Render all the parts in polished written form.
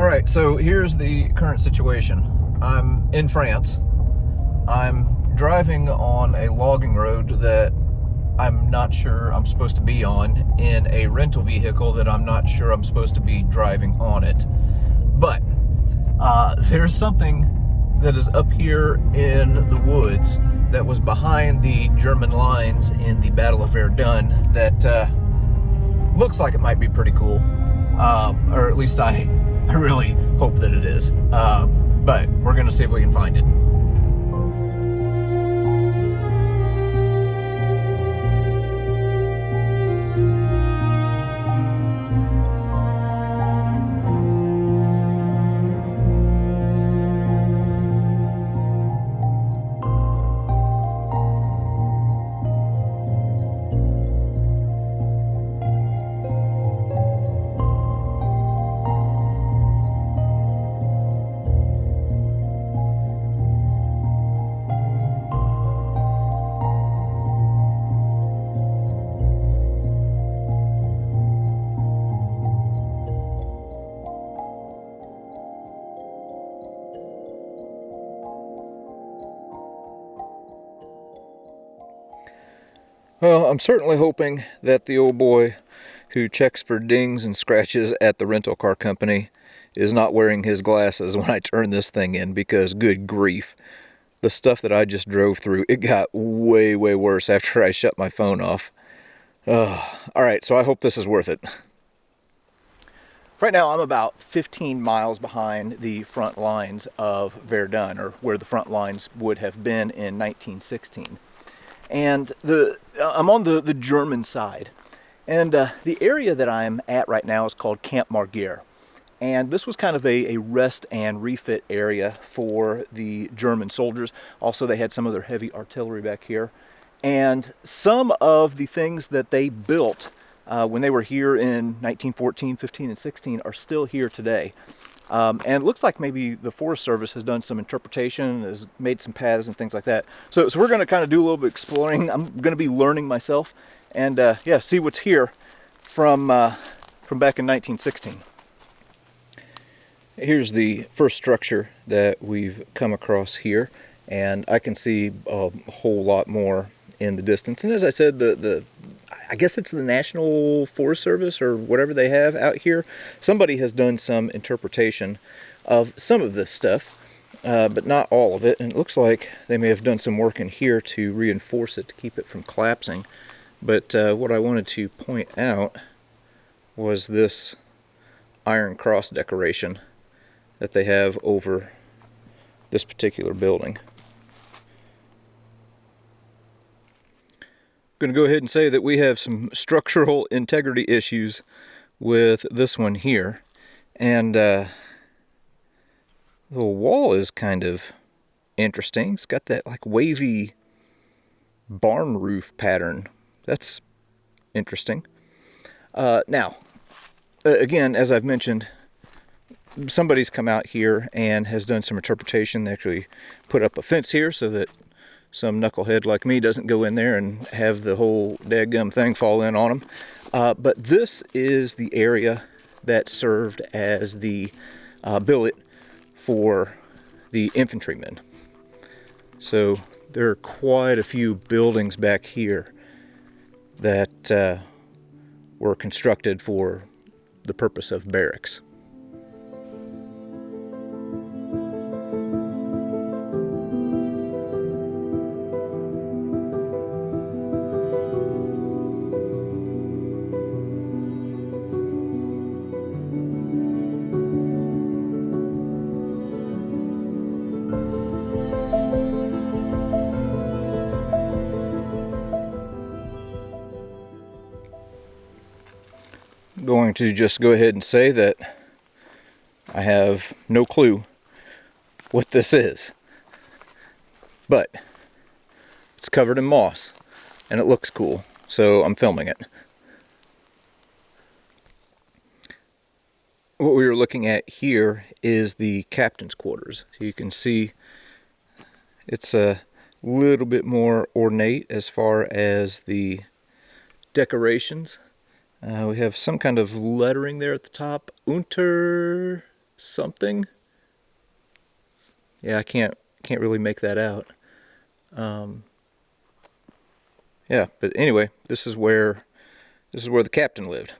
right, so here's the current situation. I'm in France. I'm driving on a logging road that I'm not sure I'm supposed to be on, in a rental vehicle that I'm not sure I'm supposed to be driving on it. But there's something that is up here in the woods that was behind the German lines in the Battle of Verdun that looks like it might be pretty cool. Or at least I really hope that it is. But we're going to see if we can find it. Well, I'm certainly hoping that the old boy who checks for dings and scratches at the rental car company is not wearing his glasses when I turn this thing in, because good grief, the stuff that I just drove through, it got way worse after I shut my phone off. Alright, so I hope this is worth it. Right now I'm about 15 miles behind the front lines of Verdun, or where the front lines would have been in 1916. And I'm on the German side. And the area that I'm at right now is called Camp Marguerre. And this was kind of a rest and refit area for the German soldiers. Also, they had some of their heavy artillery back here. And some of the things that they built when they were here in 1914, 15, and 16 are still here today. And it looks like maybe the Forest Service has done some interpretation, has made some paths and things like that. So we're going to kind of do a little bit of exploring. I'm going to be learning myself, and yeah, see what's here from back in 1916. Here's the first structure that we've come across here, and I can see a whole lot more in the distance. And as I said, I guess it's the National Forest Service or whatever they have out here. Somebody has done some interpretation of some of this stuff, but not all of it. And it looks like they may have done some work in here to reinforce it, to keep it from collapsing. But what I wanted to point out was this iron cross decoration that they have over this particular building. I'm going to go ahead and say that we have some structural integrity issues with this one here. And the wall is kind of interesting. It's got that like wavy barn roof pattern. That's interesting. Now, again, as I've mentioned, somebody's come out here and has done some interpretation. They actually put up a fence here so that some knucklehead like me doesn't go in there and have the whole dadgum thing fall in on them. But this is the area that served as the billet for the infantrymen. So there are quite a few buildings back here that were constructed for the purpose of barracks. Going to just go ahead and say that I have no clue what this is, but it's covered in moss and it looks cool, so I'm filming it. What we were looking at here is the captain's quarters. So you can see it's a little bit more ornate as far as the decorations. We have some kind of lettering there at the top. Unter something. Yeah, I can't really make that out. Yeah, but anyway, this is where the captain lived.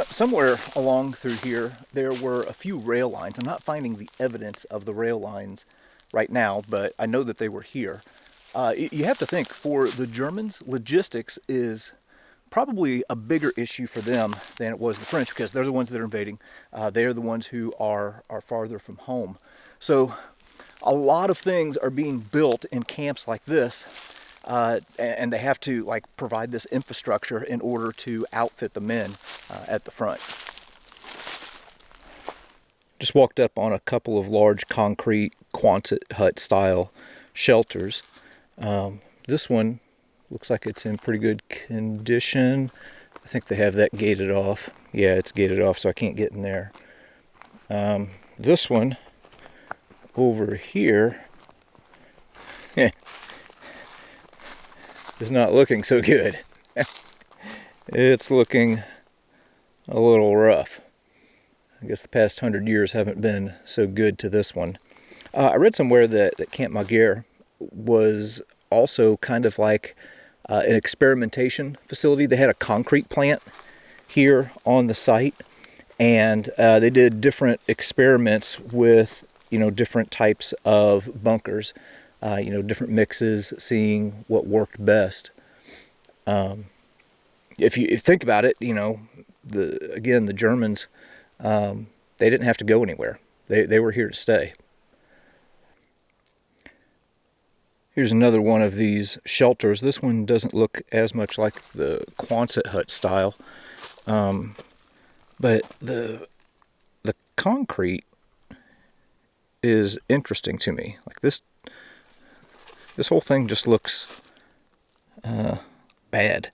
Somewhere along through here, there were a few rail lines. I'm not finding the evidence of the rail lines right now, but I know that they were here. You have to think, for the Germans, logistics is probably a bigger issue for them than it was the French, because they're the ones that are invading. They're the ones who are farther from home. So a lot of things are being built in camps like this, and they have to like provide this infrastructure in order to outfit the men at the front. Just walked up on a couple of large concrete Quonset hut style shelters. This one looks like it's in pretty good condition. I think they have that gated off. Yeah, it's gated off, so I can't get in there. This one over here is not looking so good. It's looking a little rough. I guess the past 100 years haven't been so good to this one. I read somewhere that Camp Marguerre was also kind of like an experimentation facility. They had a concrete plant here on the site, and they did different experiments with, different types of bunkers, different mixes, seeing what worked best. If you think about it, the Germans, they didn't have to go anywhere. They were here to stay. Here's another one of these shelters. This one doesn't look as much like the Quonset hut style, but the concrete is interesting to me. Like this whole thing just looks bad.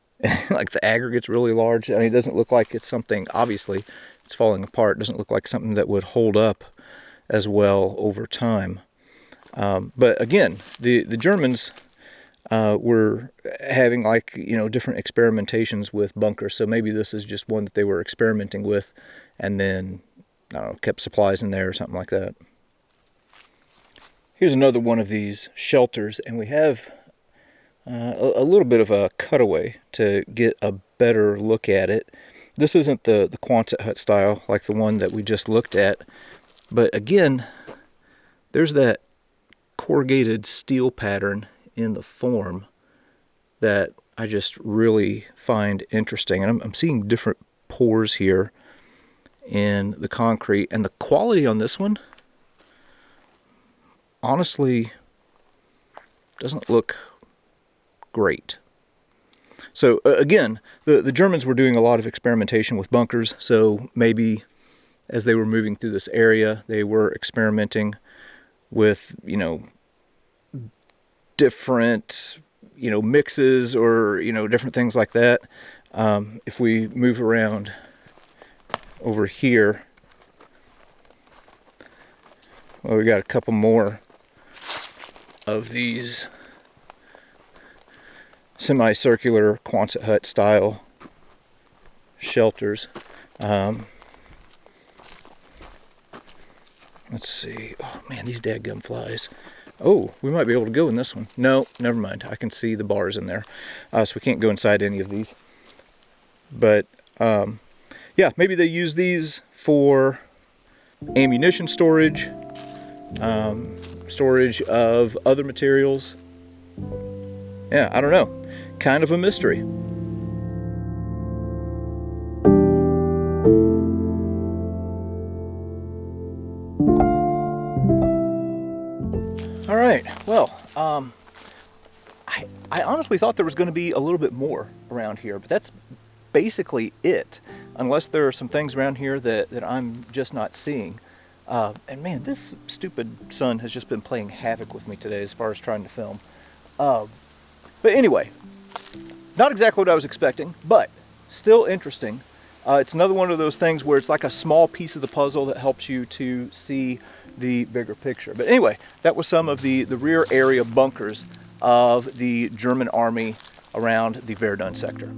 Like the aggregate's really large. I mean, it doesn't look like it's something, obviously, it's falling apart. It doesn't look like something that would hold up as well over time. But again, the Germans were having different experimentations with bunkers. So maybe this is just one that they were experimenting with, and then I don't know, kept supplies in there or something like that. Here's another one of these shelters, and we have a little bit of a cutaway to get a better look at it. This isn't the Quonset hut style like the one that we just looked at, but again, there's that corrugated steel pattern in the form that I just really find interesting. And I'm seeing different pores here in the concrete, and the quality on this one honestly doesn't look great. So again, the Germans were doing a lot of experimentation with bunkers, so maybe as they were moving through this area, they were experimenting with, different, mixes or, different things like that. If we move around over here, well, we got a couple more of these semicircular Quonset hut style shelters. Let's see. Oh man, these dadgum flies. Oh, we might be able to go in this one. No, never mind. I can see the bars in there. So we can't go inside any of these. But yeah, maybe they use these for ammunition storage, storage of other materials. Yeah, I don't know. Kind of a mystery. All right, well, I honestly thought there was going to be a little bit more around here, but that's basically it, unless there are some things around here that I'm just not seeing. And man, this stupid sun has just been playing havoc with me today as far as trying to film. But anyway, not exactly what I was expecting, but still interesting. It's another one of those things where it's like a small piece of the puzzle that helps you to see the bigger picture. But anyway, that was some of the rear area bunkers of the German army around the Verdun sector.